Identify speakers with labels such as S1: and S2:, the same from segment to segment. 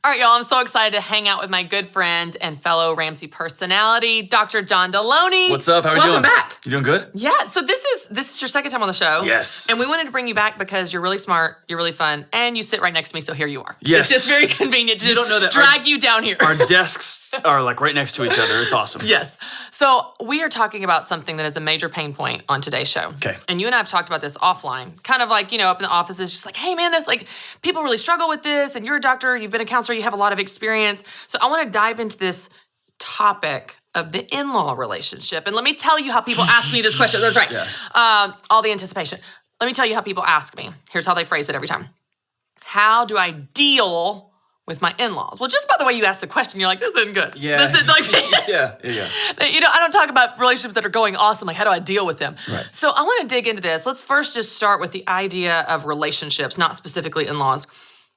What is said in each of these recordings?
S1: All right, y'all, I'm so excited to hang out with my good friend and fellow Ramsey personality, Dr. John Delony.
S2: What's up? How are you doing?
S1: Welcome back.
S2: You doing good?
S1: Yeah, so this is your second time on the show.
S2: Yes.
S1: And we wanted to bring you back because you're really smart, you're really fun, and you sit right next to me, so here you are.
S2: Yes.
S1: It's just very convenient to
S2: You
S1: just
S2: don't know that
S1: drag you down here.
S2: Our desks are like right next to each other. It's awesome.
S1: Yes. So we are talking about something that is a major pain point on today's show.
S2: Okay.
S1: And you and I have talked about this offline, kind of like, up in the offices, just like, hey man, that's like, people really struggle with this, and you're a doctor, you've been a counselor, you have a lot of experience. So I want to dive into this topic of the in-law relationship. And let me tell you how people ask me this question. That's right.
S2: Yes.
S1: All the anticipation. Let me tell you how people ask me. Here's how they phrase it every time. How do I deal with my in-laws? Well, just by the way you asked the question, you're like, this isn't good.
S2: Yeah.
S1: This is like,
S2: yeah.
S1: I don't talk about relationships that are going awesome. Like, how do I deal with them?
S2: Right.
S1: So I want to dig into this. Let's first just start with the idea of relationships, not specifically in-laws.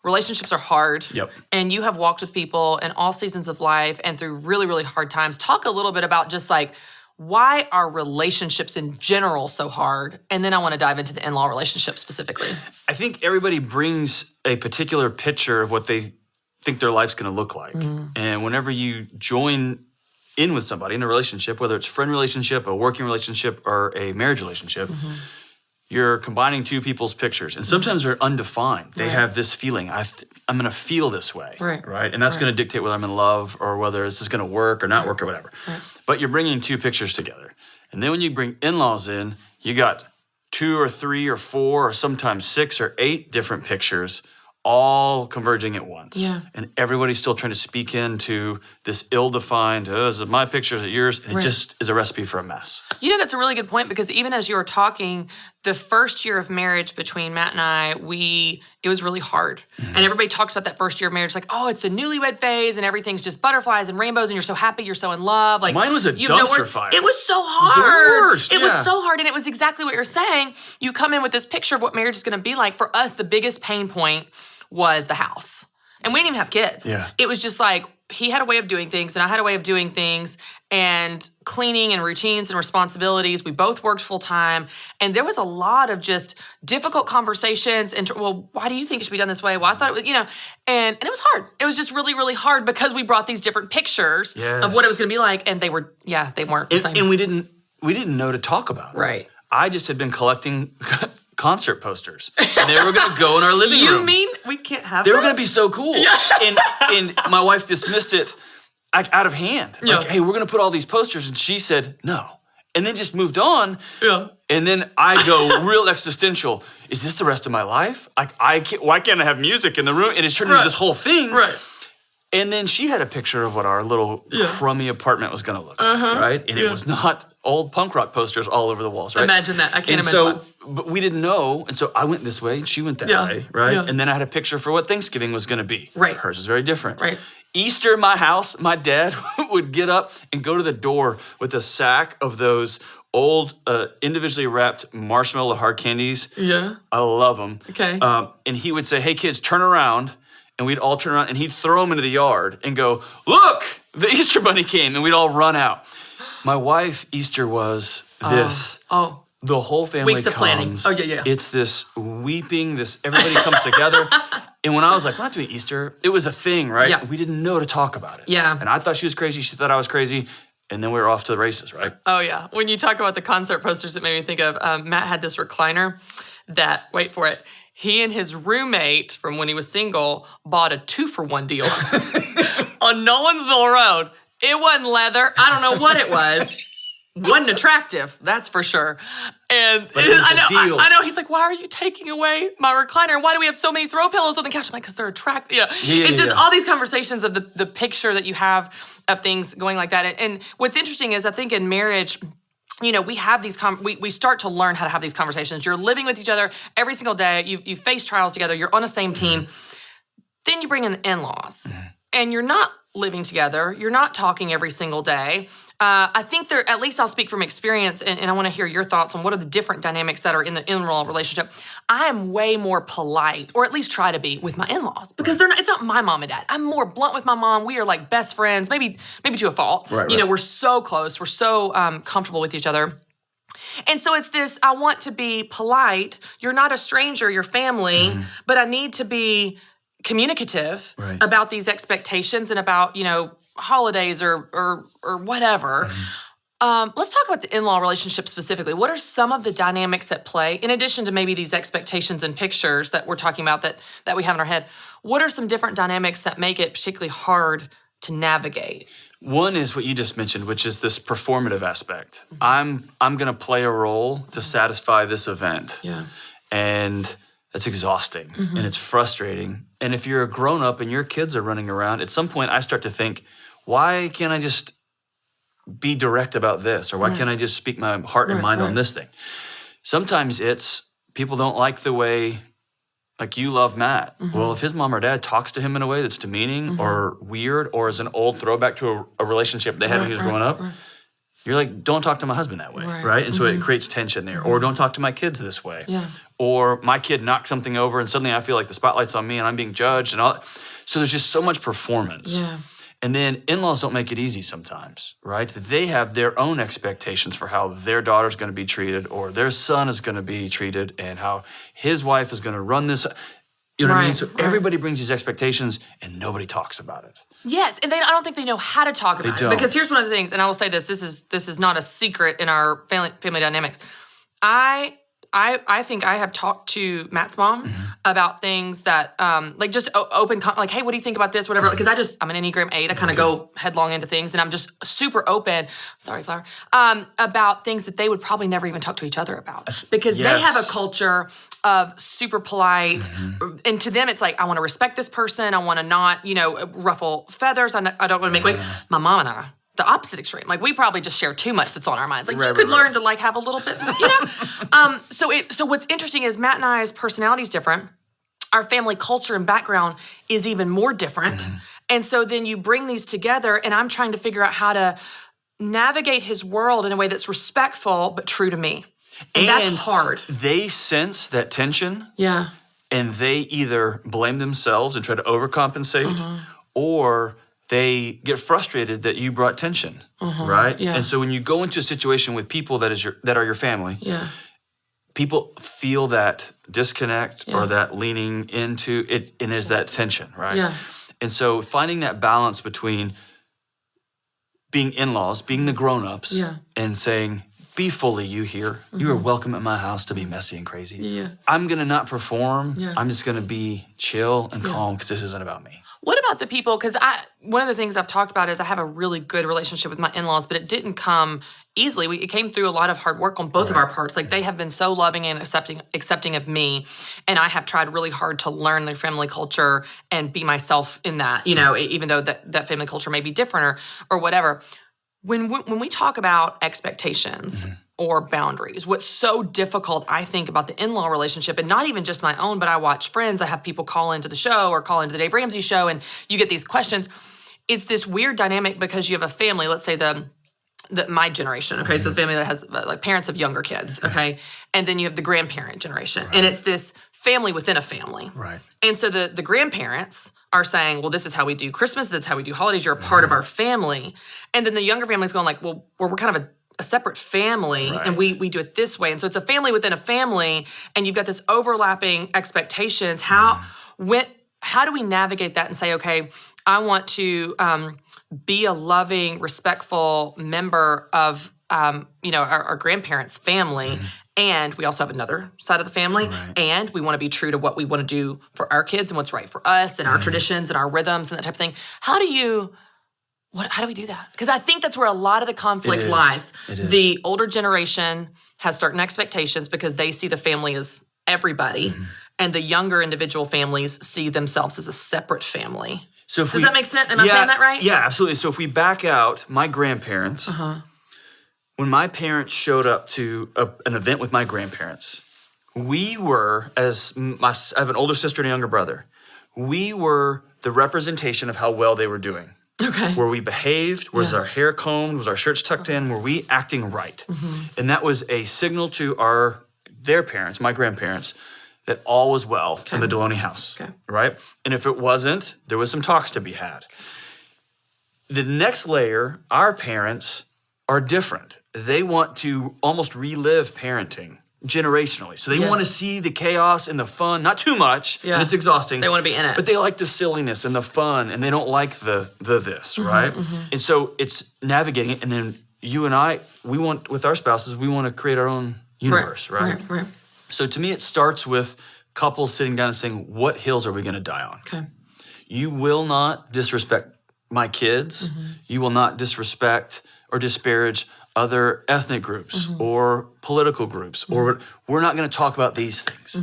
S1: Relationships are hard.
S2: Yep.
S1: And you have walked with people in all seasons of life and through really, really hard times. Talk a little bit about just like, why are relationships in general so hard? And then I want to dive into the in-law relationship specifically.
S2: I think everybody brings a particular picture of what they think their life's going to look like. And whenever you join in with somebody in a relationship, whether it's a friend relationship, a working relationship, or a marriage relationship, you're combining two people's pictures. And sometimes they're undefined. They have this feeling, I'm going to feel this way. Right? And that's going to dictate whether I'm in love or whether this is going to work or not work or whatever. But you're bringing two pictures together. And then when you bring in-laws in, you got 2 or 3 or 4 or sometimes 6 or 8 different pictures all converging at once.
S1: Yeah.
S2: And everybody's still trying to speak into this ill-defined, is it my picture, is it yours? And it just is a recipe for a mess.
S1: That's a really good point, because even as you were talking, the first year of marriage between Matt and I, it was really hard. And everybody talks about that first year of marriage, like, oh, it's the newlywed phase and everything's just butterflies and rainbows and you're so happy, you're so in love. Like,
S2: mine was a dumpster fire.
S1: It was so hard.
S2: It was the worst.
S1: It was so hard, and it was exactly what you're saying. You come in with this picture of what marriage is going to be like. For us, the biggest pain point was the house. And we didn't even have kids.
S2: Yeah.
S1: It was just like, he had a way of doing things and I had a way of doing things, and cleaning and routines and responsibilities. We both worked full time, and there was a lot of just difficult conversations and, well, why do you think it should be done this way? Well, I thought it was, and it was hard. It was just really, really hard because we brought these different pictures of what it was going to be like, and they weren't the same.
S2: And we didn't know to talk about it.
S1: Right.
S2: I just had been collecting concert posters. And they were going to go in our living room.
S1: You mean we can't have
S2: They
S1: this?
S2: were going to be so cool. Yeah. And my wife dismissed it out of hand. Like, hey, we're going to put all these posters. And she said, no. And then just moved on.
S1: Yeah.
S2: And then I go real existential. Is this the rest of my life? Why can't I have music in the room? And it's turned into this whole thing.
S1: Right.
S2: And then she had a picture of what our little crummy apartment was going to look like, right? And it was not old punk rock posters all over the walls, right?
S1: Imagine that. I can't imagine
S2: that. But we didn't know, and so I went this way, and she went that way, right?
S1: Yeah.
S2: And then I had a picture for what Thanksgiving was going to be.
S1: Right.
S2: Hers was very different.
S1: Right.
S2: Easter, my house, my dad would get up and go to the door with a sack of those old individually wrapped marshmallow hard candies.
S1: Yeah.
S2: I love them.
S1: Okay.
S2: And he would say, hey, kids, turn around. And we'd all turn around, and he'd throw them into the yard and go, look, the Easter Bunny came, and we'd all run out. My wife, Easter was this. The whole family
S1: Weeks of planning.
S2: comes.
S1: Oh, yeah.
S2: It's this weeping, everybody comes together. And when I was like, we're not doing Easter, it was a thing, right?
S1: Yeah.
S2: We didn't know to talk about it.
S1: Yeah.
S2: And I thought she was crazy. She thought I was crazy. And then we were off to the races, right?
S1: Oh, yeah. When you talk about the concert posters, it made me think of Matt had this recliner that, wait for it, he and his roommate from when he was single bought a 2-for-1 deal on Nolensville Road. It wasn't leather. I don't know what it was. Wasn't attractive, that's for sure. And I know. He's like, why are you taking away my recliner? And why do we have so many throw pillows on the couch? I'm like, because they're attractive. It's just all these conversations of the picture that you have of things going like that. And what's interesting is I think in marriage, we have these, we start to learn how to have these conversations. You're living with each other every single day. You face trials together. You're on the same team. Then you bring in the in-laws. And you're not living together. You're not talking every single day. I think at least I'll speak from experience, and I want to hear your thoughts on what are the different dynamics that are in the in-law relationship. I am way more polite, or at least try to be, with my in-laws, because it's not my mom and dad. I'm more blunt with my mom. We are like best friends, maybe to a fault.
S2: Right.
S1: We're so close. We're so comfortable with each other. And so it's this, I want to be polite. You're not a stranger, you're family, but I need to be communicative
S2: Right.
S1: about these expectations and about, holidays or whatever. Let's talk about the in-law relationship specifically. What are some of the dynamics at play, in addition to maybe these expectations and pictures that we're talking about that we have in our head? What are some different dynamics that make it particularly hard to navigate?
S2: One is what you just mentioned, which is this performative aspect. I'm going to play a role to satisfy this event.
S1: Yeah.
S2: And that's exhausting and it's frustrating. And if you're a grown up and your kids are running around, at some point I start to think, why can't I just be direct about this? Or why can't I just speak my heart and mind on this thing? Sometimes it's people don't like the way, like you love Matt. Well, if his mom or dad talks to him in a way that's demeaning or weird or is an old throwback to a relationship they had when he was growing up, you're like, don't talk to my husband that way, right? And so it creates tension there. Or don't talk to my kids this way.
S1: Yeah.
S2: Or my kid knocked something over and suddenly I feel like the spotlight's on me and I'm being judged and all. So there's just so much performance.
S1: Yeah.
S2: And then in-laws don't make it easy sometimes, right? They have their own expectations for how their daughter's going to be treated or their son is going to be treated and how his wife is going to run this. You know what I mean? So everybody brings these expectations and nobody talks about it.
S1: Yes, and I don't think they know how to talk about it. Because here's one of the things, and I will say this is not a secret in our family dynamics. I think I have talked to Matt's mom about things that, like just open, like, hey, what do you think about this, whatever. Because I'm an Enneagram 8. I kind of go headlong into things, and I'm just super open, sorry, Flower, about things that they would probably never even talk to each other about. Because they have a culture of super polite, and to them it's like, I want to respect this person, I want to not, ruffle feathers, I don't want to make waves. My mom and I, the opposite extreme. Like we probably just share too much that's on our minds. Like you could learn to like have a little bit, So what's interesting is Matt and I's personality is different. Our family culture and background is even more different. And so then you bring these together and I'm trying to figure out how to navigate his world in a way that's respectful but true to me. And that's hard.
S2: They sense that tension.
S1: Yeah.
S2: And they either blame themselves and try to overcompensate or they get frustrated that you brought tension, right?
S1: Yeah.
S2: And so when you go into a situation with people that are your family, people feel that disconnect or that leaning into it, and there's that tension, right?
S1: Yeah.
S2: And so finding that balance between being in-laws, being the grown-ups, and saying, be fully you here. You are welcome at my house to be messy and crazy.
S1: Yeah.
S2: I'm going to not perform. I'm just going to be chill and calm because this isn't about me.
S1: What about the people, because one of the things I've talked about is I have a really good relationship with my in-laws, but it didn't come easily. It came through a lot of hard work on both of our parts. Like they have been so loving and accepting of me, and I have tried really hard to learn their family culture and be myself in that, even though that family culture may be different or whatever. When we talk about expectations or boundaries, what's so difficult, I think, about the in-law relationship, and not even just my own, but I watch friends, I have people call into the show or call into the Dave Ramsey show, and you get these questions. It's this weird dynamic because you have a family, let's say my generation, okay, so the family that has like parents of younger kids, okay, and then you have the grandparent generation, and it's this family within a family. Right. And so the grandparents are saying, well, this is how we do Christmas, that's how we do holidays, you're a part of our family. And then the younger family's going like, well, we're kind of a separate family, and we do it this way. And so it's a family within a family, and you've got this overlapping expectations. How do we navigate that and say, okay, I want to be a loving, respectful member of our grandparents' family, and we also have another side of the family, and we want to be true to what we want to do for our kids and what's right for us and our traditions and our rhythms and that type of thing. How do we do that? Because I think that's where a lot of the conflict lies. The older generation has certain expectations because they see the family as everybody, and the younger individual families see themselves as a separate family. So does that make sense? Am I saying that right?
S2: Yeah, absolutely. So if we back out, my grandparents, when my parents showed up to an event with my grandparents, we were, I have an older sister and a younger brother, we were the representation of how well they were doing. Okay. Were we behaved? Was our hair combed? Was our shirts tucked in? Were we acting right? And that was a signal to their parents, my grandparents, that all was well in the Delony house, right? And if it wasn't, there was some talks to be had. The next layer, our parents are different. They want to almost relive parenting generationally. So they
S1: Yes.
S2: want to see the chaos and the fun, not too much,
S1: Yeah.
S2: and it's exhausting.
S1: They want to be in it.
S2: But they like the silliness and the fun, and they don't like the this, right? And so it's navigating it. And then you and I, we want, with our spouses, we want to create our own universe, right?
S1: Right.
S2: So to me, it starts with couples sitting down and saying, what hills are we going to die on?
S1: Okay.
S2: You will not disrespect my kids. You will not disrespect or disparage other ethnic groups or political groups, or we're not going to talk about these things.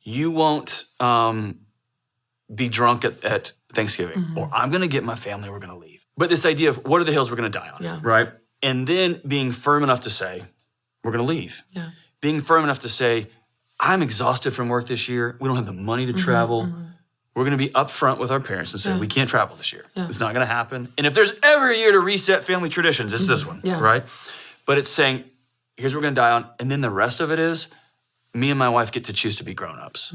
S2: You won't be drunk at Thanksgiving, or I'm going to get my family, we're going to leave. But this idea of what are the hills we're going to die on, right? And then being firm enough to say, we're going to leave.
S1: Yeah.
S2: Being firm enough to say, I'm exhausted from work this year. We don't have the money to travel. We're going to be upfront with our parents and say, we can't travel this year. It's not going to happen. And if there's ever a year to reset family traditions, it's this one, right? But it's saying, here's what we're going to die on. And then the rest of it is, me and my wife get to choose to be grown-ups.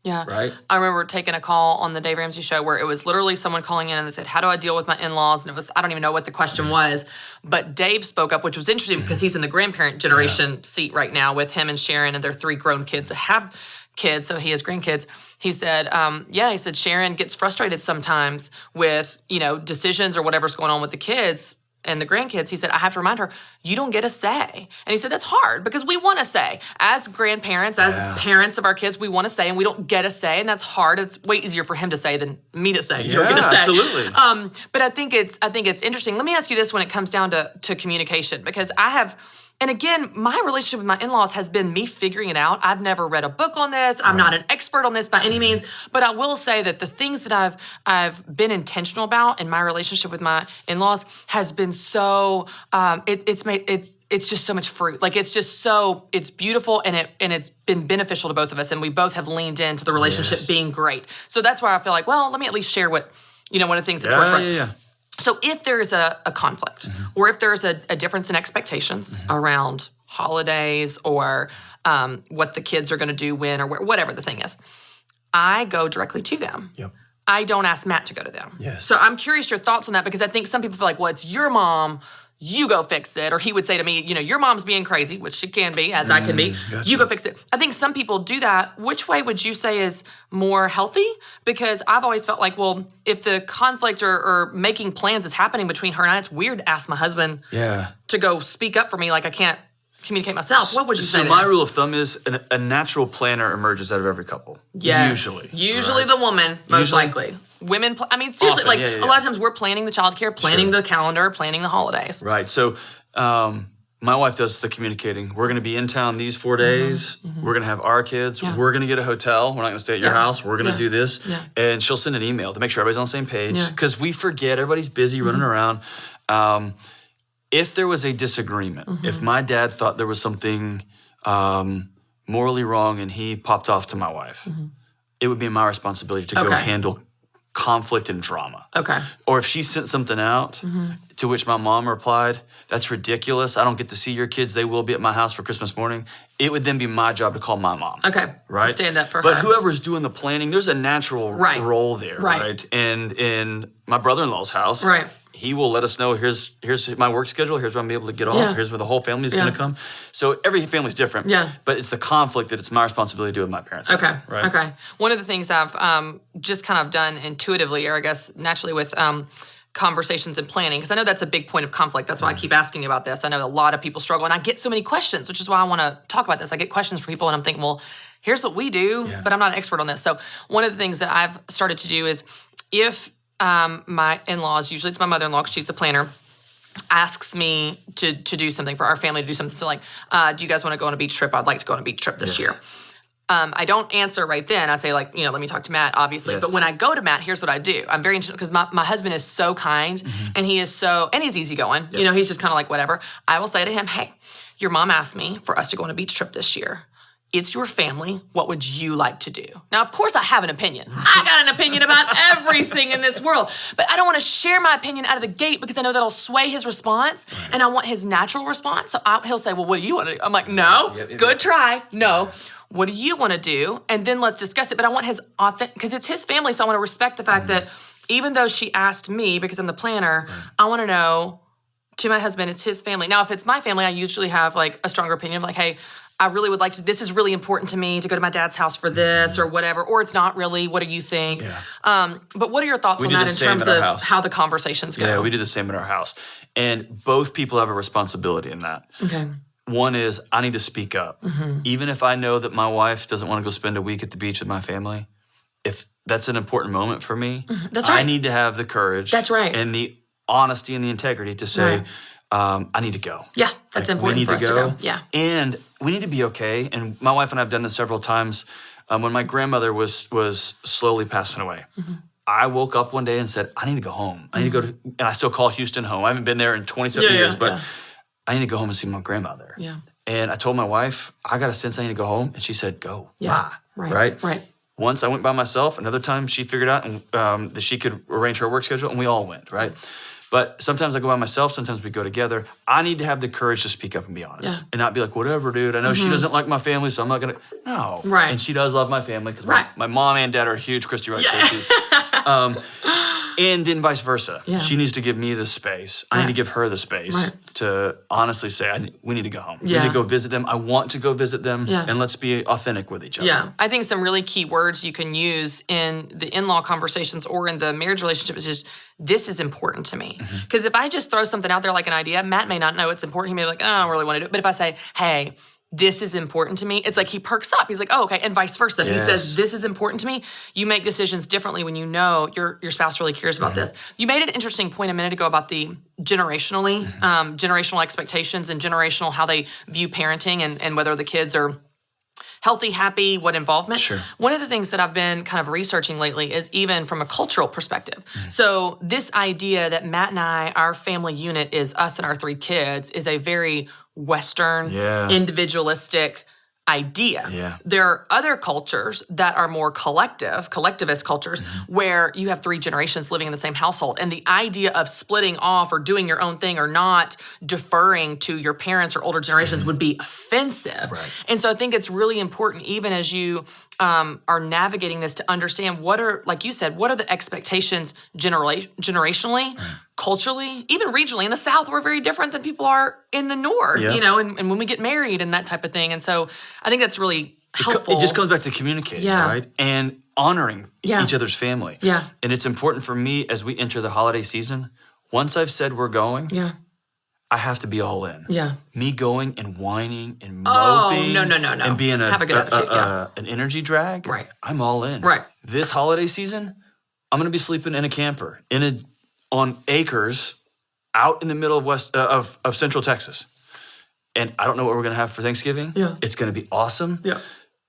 S1: Yeah.
S2: Right?
S1: I remember taking a call on the Dave Ramsey show where it was literally someone calling in and they said, how do I deal with my in-laws? And it was, I don't even know what the question was, but Dave spoke up, which was interesting because he's in the grandparent generation seat right now with him and Sharon and their 3 grown kids that have kids, so he has grandkids. He said, he said Sharon gets frustrated sometimes with, decisions or whatever's going on with the kids and the grandkids. He said, I have to remind her, you don't get a say. And he said, that's hard because we want to say. As grandparents, as parents of our kids, we want to say and we don't get a say, and that's hard. It's way easier for him to say than me to say. You don't get a say.
S2: Absolutely.
S1: But I think it's interesting. Let me ask you this when it comes down to communication, because and again, my relationship with my in-laws has been me figuring it out. I've never read a book on this. I'm not an expert on this by any means, but I will say that the things that I've been intentional about in my relationship with my in-laws has been so it's just so much fruit. Like it's beautiful and it's been beneficial to both of us, and we both have leaned into the relationship being great. So that's why I feel like, well, let me at least share what one of the things that's worked for us.
S2: Yeah.
S1: So if there's a conflict or if there's a difference in expectations around holidays or what the kids are going to do when or whatever the thing is, I go directly to them.
S2: Yep.
S1: I don't ask Matt to go to them.
S2: Yes.
S1: So I'm curious your thoughts on that, because I think some people feel like, well, it's your mom, you go fix it. Or he would say to me, your mom's being crazy, which she can be, as I can be.
S2: Gotcha.
S1: You go fix it. I think some people do that. Which way would you say is more healthy? Because I've always felt like, well, if the conflict or making plans is happening between her and I, it's weird to ask my husband to go speak up for me like I can't communicate myself. What would you say?
S2: So my rule of thumb is a natural planner emerges out of every couple.
S1: Yes. Usually the woman, most likely. Women, seriously,
S2: Often,
S1: a lot of times we're planning the childcare, planning the calendar, planning the holidays.
S2: Right. So my wife does the communicating. We're going to be in town these 4 days. We're going to have our kids. We're going to get a hotel. We're not going to stay at your house. We're going to do this. Yeah. And she'll send an email to make sure everybody's on the same page, because we forget. Everybody's busy running around. If there was a disagreement, if my dad thought there was something morally wrong and he popped off to my wife, it would be my responsibility to go handle conflict and drama.
S1: Okay.
S2: Or if she sent something out to which my mom replied, that's ridiculous. I don't get to see your kids. They will be at my house for Christmas morning. It would then be my job to call my mom.
S1: Okay.
S2: Right?
S1: To stand up for her.
S2: But whoever's doing the planning, there's a natural role there. Right. And in my brother-in-law's house, he will let us know, here's my work schedule, here's where I'm able to get off, here's where the whole family is going to come. So every family's different. Yeah. But it's the conflict that it's my responsibility to do with my parents.
S1: Okay.
S2: Right?
S1: Okay. One of the things I've just kind of done intuitively, or I guess naturally with conversations and planning, because I know that's a big point of conflict. That's why I keep asking about this. I know a lot of people struggle, and I get so many questions, which is why I want to talk about this. I get questions from people, and I'm thinking, well, here's what we do, but I'm not an expert on this. So one of the things that I've started to do is if my in-laws, usually it's my mother-in-law, 'cause she's the planner, asks me to do something for our family, to do something. So like, do you guys want to go on a beach trip? I'd like to go on a beach trip this year. I don't answer right then. I say let me talk to Matt, obviously. But when I go to Matt, here's what I do. I'm very intentional, because my husband is so kind and he's easygoing. He's just kind of like whatever. I will say to him, hey, your mom asked me for us to go on a beach trip this year. It's your family. What would you like to do? Now, of course, I have an opinion. I got an opinion about everything in this world. But I don't want to share my opinion out of the gate, because I know that'll sway his response. And I want his natural response. So he'll say, well, what do you want to do? I'm like, no, good try. No. What do you want to do? And then let's discuss it. But I want his authentic, because it's his family. So I want to respect the fact that even though she asked me, because I'm the planner, I want to know, to my husband, it's his family. Now, if it's my family, I usually have like a stronger opinion of like, hey, I really would like to, this is really important to me to go to my dad's house for this or whatever, or it's not really, what do you think?
S2: Yeah.
S1: But what are your thoughts
S2: We
S1: on
S2: do
S1: that
S2: the
S1: in
S2: same
S1: terms
S2: in our
S1: of
S2: house.
S1: how the conversations go?
S2: Yeah, we do the same in our house. And both people have a responsibility in that.
S1: Okay.
S2: One is I need to speak up. Even if I know that my wife doesn't want to go spend a week at the beach with my family, if that's an important moment for me,
S1: That's right.
S2: I need to have the courage
S1: That's right.
S2: and the honesty and the integrity to say, I need to go.
S1: Yeah, that's important
S2: we need
S1: for us to go. Yeah.
S2: And we need to be okay. And my wife and I have done this several times. When my grandmother was slowly passing away, I woke up one day and said, I need to go home. I need to go to, and I still call Houston home. I haven't been there in 27 years, but I need to go home and see my grandmother.
S1: Yeah.
S2: And I told my wife, I got a sense I need to go home. And she said, go.
S1: Yeah.
S2: Why?
S1: Right.
S2: Once I went by myself. Another time she figured out that she could arrange her work schedule, and we all went, right? But sometimes I go by myself. Sometimes we go together. I need to have the courage to speak up and be honest and not be like, whatever, dude. I know she doesn't like my family, so I'm not going to. No.
S1: Right.
S2: And she does love my family because
S1: Right.
S2: my mom and dad are huge Christy Wright fans. And then vice versa.
S1: Yeah.
S2: She needs to give me the space. I need to give her the space to honestly say, we need to go home. We need to go visit them. I want to go visit them.
S1: Yeah.
S2: And let's be authentic with each other.
S1: Yeah. I think some really key words you can use in the in-law conversations or in the marriage relationship is just, this is important to me. Because if I just throw something out there like an idea, Matt may not know it's important. He may be like, I don't really want to do it. But if I say, hey, this is important to me, it's like he perks up. He's like, oh, okay. And vice versa. If he says, this is important to me, you make decisions differently when you know your spouse really cares about this. You made an interesting point a minute ago about the generational expectations and generational how they view parenting and whether the kids are healthy, happy, what involvement.
S2: Sure.
S1: One of the things that I've been kind of researching lately is even from a cultural perspective. So this idea that Matt and I, our family unit is us and our 3 kids, is a very Western, individualistic idea.
S2: Yeah.
S1: There are other cultures that are more collectivist cultures, where you have 3 generations living in the same household. And the idea of splitting off or doing your own thing or not deferring to your parents or older generations would be offensive.
S2: Right.
S1: And so I think it's really important, even as you are navigating this, to understand what are, like you said, what are the expectations generationally, culturally, even regionally. In the South, we're very different than people are in the North, you know, and when we get married and that type of thing. And so I think that's really helpful.
S2: It just comes back to communicating, right? And honoring each other's family.
S1: Yeah.
S2: And it's important for me as we enter the holiday season, once I've said we're going, I have to be all in.
S1: Yeah.
S2: Me going and whining and
S1: Oh,
S2: moping
S1: no.
S2: and being
S1: Have a good attitude,
S2: an energy drag,
S1: Right.
S2: I'm all in.
S1: Right.
S2: This holiday season, I'm going to be sleeping in a camper on acres out in the middle of Central Texas. And I don't know what we're going to have for Thanksgiving.
S1: Yeah.
S2: It's going to be awesome.
S1: Yeah.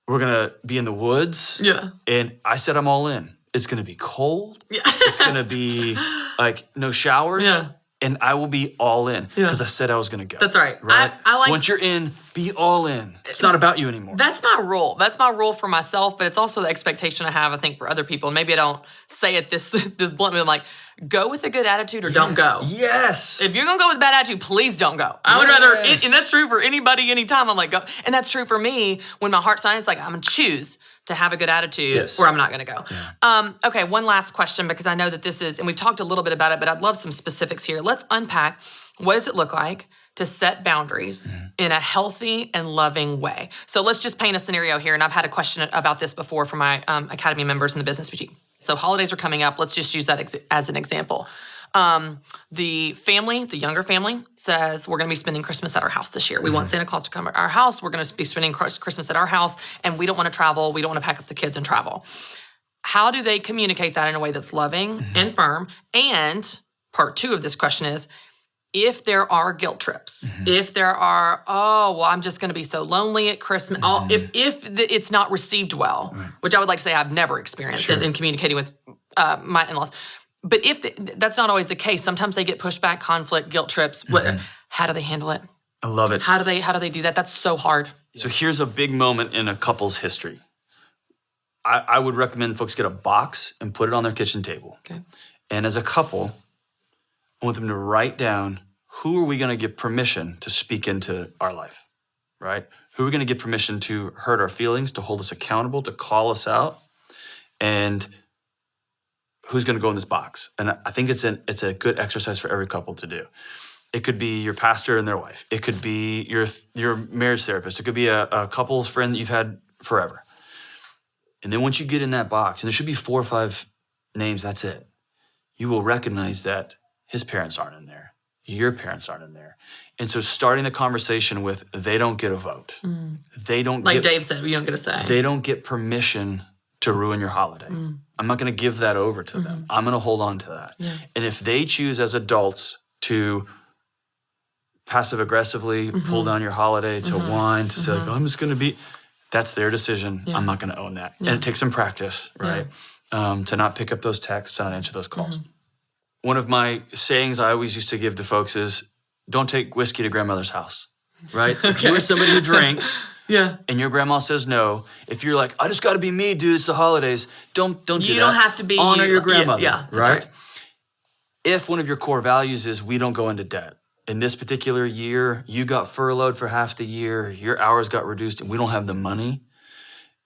S2: We're going to be in the woods.
S1: Yeah.
S2: And I said I'm all in. It's going to be cold.
S1: Yeah.
S2: It's going to be like no showers.
S1: Yeah.
S2: And I will be all in because I said I was going to go.
S1: That's right.
S2: Right?
S1: I like,
S2: so once you're in, be all in. It's not about you anymore.
S1: That's my rule. That's my rule for myself, but it's also the expectation I have, I think, for other people. And maybe I don't say it this bluntly. I'm like, go with a good attitude or don't go.
S2: Yes.
S1: If you're going to go with a bad attitude, please don't go. I would rather, and that's true for anybody, anytime. I'm like, go. And that's true for me when my heart's on it. It's like, I'm going to choose to have a good attitude or I'm not going to go. Yeah. Okay, one last question, because I know that this is, and we've talked a little bit about it, but I'd love some specifics here. Let's unpack, what does it look like to set boundaries in a healthy and loving way? So let's just paint a scenario here, and I've had a question about this before from my Academy members in the Business Boutique. So holidays are coming up. Let's just use that as an example. The younger family says, we're going to be spending Christmas at our house this year. We want Santa Claus to come to our house. We're going to be spending Christmas at our house, and we don't want to travel. We don't want to pack up the kids and travel. How do they communicate that in a way that's loving and firm? And part 2 of this question is, if there are guilt trips, if there are, I'm just going to be so lonely at Christmas, if it's not received well, which I would like to say I've never experienced in communicating with my in-laws. But if that's not always the case, sometimes they get pushback, conflict, guilt trips. How do they handle it?
S2: I love it.
S1: How do they do that? That's so hard.
S2: So here's a big moment in a couple's history. I would recommend folks get a box and put it on their kitchen table.
S1: Okay.
S2: And as a couple, I want them to write down, who are we going to give permission to speak into our life, right? Who are we going to give permission to hurt our feelings, to hold us accountable, to call us out, and who's going to go in this box? And I think it's a good exercise for every couple to do. It could be your pastor and their wife. It could be your marriage therapist. It could be a couple's friend that you've had forever. And then once you get in that box, and there should be 4 or 5 names, that's it. You will recognize that his parents aren't in there. Your parents aren't in there. And so starting the conversation with, they don't get a vote. They don't
S1: like Dave said, you don't get a say.
S2: They don't get permission to ruin your holiday. I'm not going to give that over to them. I'm going to hold on to that. Yeah. And if they choose as adults to passive aggressively pull down your holiday, to whine, to say, like, I'm just going to be, that's their decision. Yeah. I'm not going to own that. Yeah. And it takes some practice, right? Yeah. To not pick up those texts, to not answer those calls. One of my sayings I always used to give to folks is, don't take whiskey to grandmother's house, right? Okay. If you're somebody who drinks and your grandma says no, if you're like, I just got to be me, dude, it's the holidays, don't do that.
S1: You don't have to be.
S2: Honor your grandmother,
S1: yeah,
S2: right? If one of your core values is we don't go into debt, in this particular year, you got furloughed for half the year, your hours got reduced, and we don't have the money,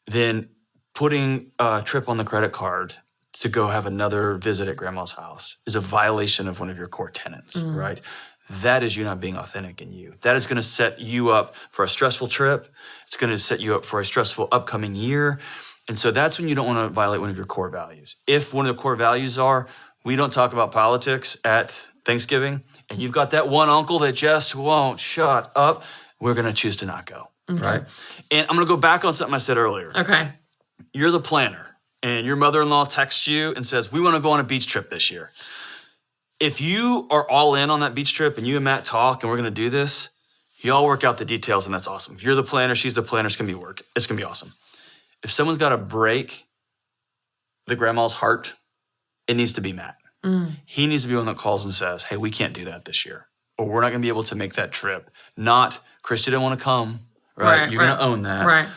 S2: then putting a trip on the credit card to go have another visit at grandma's house is a violation of one of your core tenets, right? That is you not being authentic in you. That is going to set you up for a stressful trip. It's going to set you up for a stressful upcoming year. And so that's when you don't want to violate one of your core values. If one of the core values are, we don't talk about politics at Thanksgiving, and you've got that one uncle that just won't shut up, we're going to choose to not go, right? And I'm going to go back on something I said earlier.
S1: Okay.
S2: You're the planner, and your mother-in-law texts you and says, we want to go on a beach trip this year. If you are all in on that beach trip and you and Matt talk and we're going to do this, y'all work out the details, and that's awesome. You're the planner, she's the planner, it's going to be work. It's going to be awesome. If someone's got to break the grandma's heart, it needs to be Matt. He needs to be one that calls and says, hey, we can't do that this year, or we're not going to be able to make that trip. Not, Christy didn't want to come, right? You're going to own that.
S1: Right.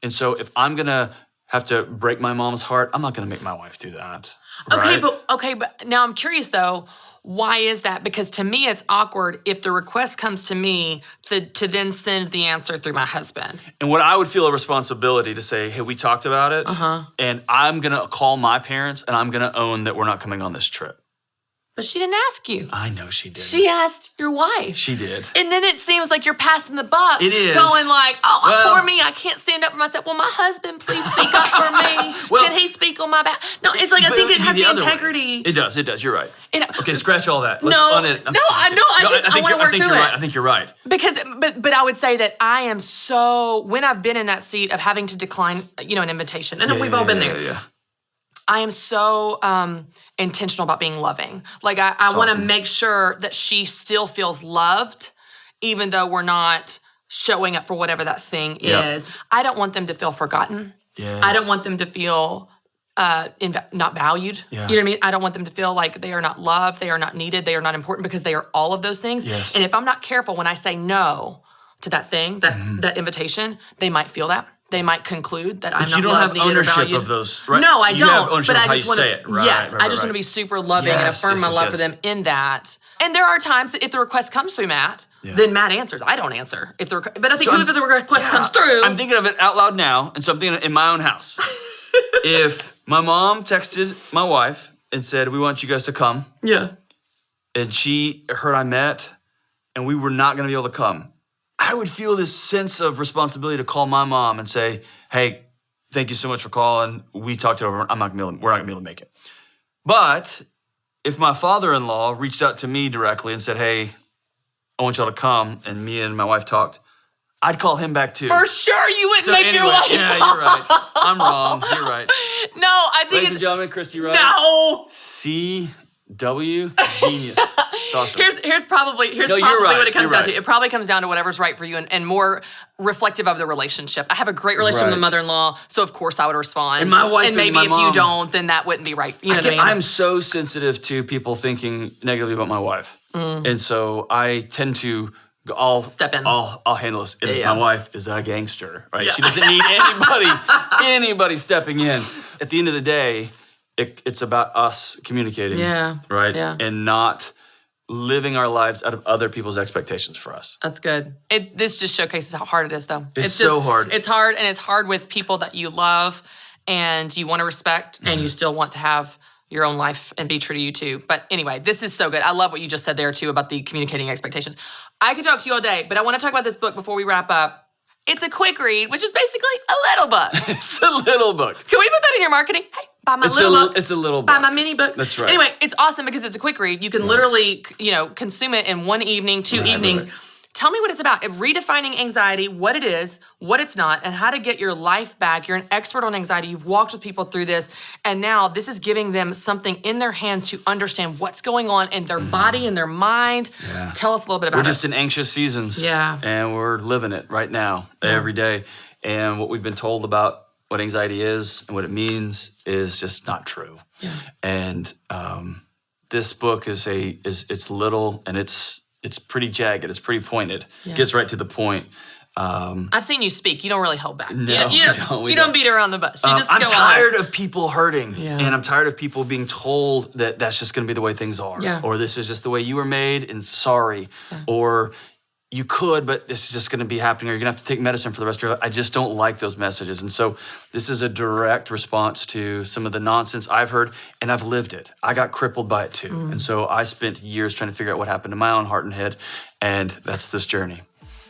S2: And so if I'm going to have to break my mom's heart, I'm not going to make my wife do that.
S1: Okay,
S2: right?
S1: but now I'm curious though, why is that? Because to me, it's awkward if the request comes to me to then send the answer through my husband.
S2: And what I would feel a responsibility to say, hey, we talked about it, and I'm going to call my parents, and I'm going to own that we're not coming on this trip.
S1: But she didn't ask you.
S2: I know she did.
S1: She asked your wife.
S2: She did.
S1: And then it seems like you're passing the buck.
S2: It is.
S1: Going like, poor me, I can't stand up for myself. Well, my husband, please speak up for me. Can he speak on my behalf? No, it's like, I think it has the integrity.
S2: It does. You're right. Okay, scratch all that.
S1: I want to work through it.
S2: I think you're right.
S1: Because, but I would say that I am so, when I've been in that seat of having to decline, an invitation, and we've all been there.
S2: Yeah.
S1: I am so intentional about being loving. Like I want to make sure that she still feels loved, even though we're not showing up for whatever that thing is. I don't want them to feel forgotten.
S2: Yes.
S1: I don't want them to feel not valued.
S2: Yeah.
S1: You know what I mean? I don't want them to feel like they are not loved, they are not needed, they are not important, because they are all of those things.
S2: Yes.
S1: And if I'm not careful when I say no to that thing, that invitation, they might feel that. They might conclude that I'm not loved, needed, or valued.
S2: You don't have ownership of those, right?
S1: No, I
S2: you
S1: don't.
S2: Have ownership
S1: but
S2: of
S1: I just want to.
S2: Right,
S1: yes,
S2: right,
S1: I just want to be super loving and affirm my love for them in that. And there are times that if the request comes through Matt, then Matt answers. I don't answer but I think if the request comes through,
S2: I'm thinking of it out loud now, and so I'm thinking in my own house. If my mom texted my wife and said, "We want you guys to come," and she heard I met, and we were not going to be able to come, I would feel this sense of responsibility to call my mom and say, hey, thank you so much for calling. We talked it over. We're not going to be able to make it. But if my father-in-law reached out to me directly and said, hey, I want y'all to come, and me and my wife talked, I'd call him back too.
S1: For sure you wouldn't make your wife
S2: Yeah,
S1: call.
S2: You're right. I'm wrong. You're right.
S1: No, I think
S2: Ladies and gentlemen, Christy Wright.
S1: No.
S2: CW genius. It's awesome.
S1: Here's probably
S2: right.
S1: what it comes down
S2: right.
S1: to. It probably comes down to whatever's right for you and more reflective of the relationship. I have a great relationship with my mother-in-law, so of course I would respond.
S2: And my wife
S1: and maybe
S2: my
S1: if
S2: mom,
S1: you don't, then that wouldn't be right. You know what I mean?
S2: I'm so sensitive to people thinking negatively about my wife. And so I tend to I'll
S1: step in.
S2: I'll handle this. And my wife is a gangster, right?
S1: Yeah.
S2: She doesn't need anybody stepping in. At the end of the day, it's about us communicating, right?
S1: Yeah.
S2: And not living our lives out of other people's expectations for us.
S1: That's good. This just showcases how hard it is, though.
S2: It's so hard.
S1: It's hard, and it's hard with people that you love and you want to respect, and you still want to have your own life and be true to you too. But anyway, this is so good. I love what you just said there too about the communicating expectations. I could talk to you all day, but I want to talk about this book before we wrap up. It's a quick read, which is basically a little book.
S2: It's a little book.
S1: Can we put that in your marketing? Hey, buy my little book.
S2: It's a little book.
S1: Buy my mini book.
S2: That's right.
S1: Anyway, it's awesome because it's a quick read. You can literally, consume it in one evening, two evenings.
S2: Right.
S1: Tell me what it's about. Redefining anxiety, what it is, what it's not, and how to get your life back. You're an expert on anxiety. You've walked with people through this. And now this is giving them something in their hands to understand what's going on in their body and their mind. Yeah. Tell us a little bit about it.
S2: We're just in anxious seasons.
S1: Yeah.
S2: And we're living it right now, every day. And what we've been told about what anxiety is and what it means is just not true. Yeah. And this book it's little and it's pretty jagged. It's pretty pointed. Yeah. Gets right to the point.
S1: I've seen you speak. You don't really hold back.
S2: No,
S1: you don't beat around the bush. You just
S2: I'm
S1: go
S2: tired
S1: on.
S2: of people hurting. Yeah. And I'm tired of people being told that that's just going to be the way things are.
S1: Yeah.
S2: Or this is just the way you were made and sorry. Yeah. Or you could, but this is just going to be happening, or you're going to have to take medicine for the rest of your life. I just don't like those messages. And so this is a direct response to some of the nonsense I've heard, and I've lived it. I got crippled by it too. And so I spent years trying to figure out what happened in my own heart and head, and that's this journey.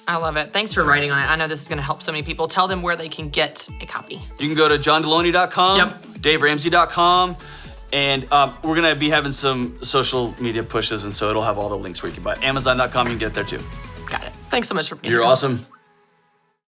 S1: I love it. Thanks for writing on it. I know this is going to help so many people. Tell them where they can get a copy. You
S2: can go to johndelony.com, daveramsey.com, and we're going to be having some social media pushes, and so it'll have all the links where you can buy it. Amazon.com, you can get it there too.
S1: Got it. Thanks so much for being here.
S2: You're awesome.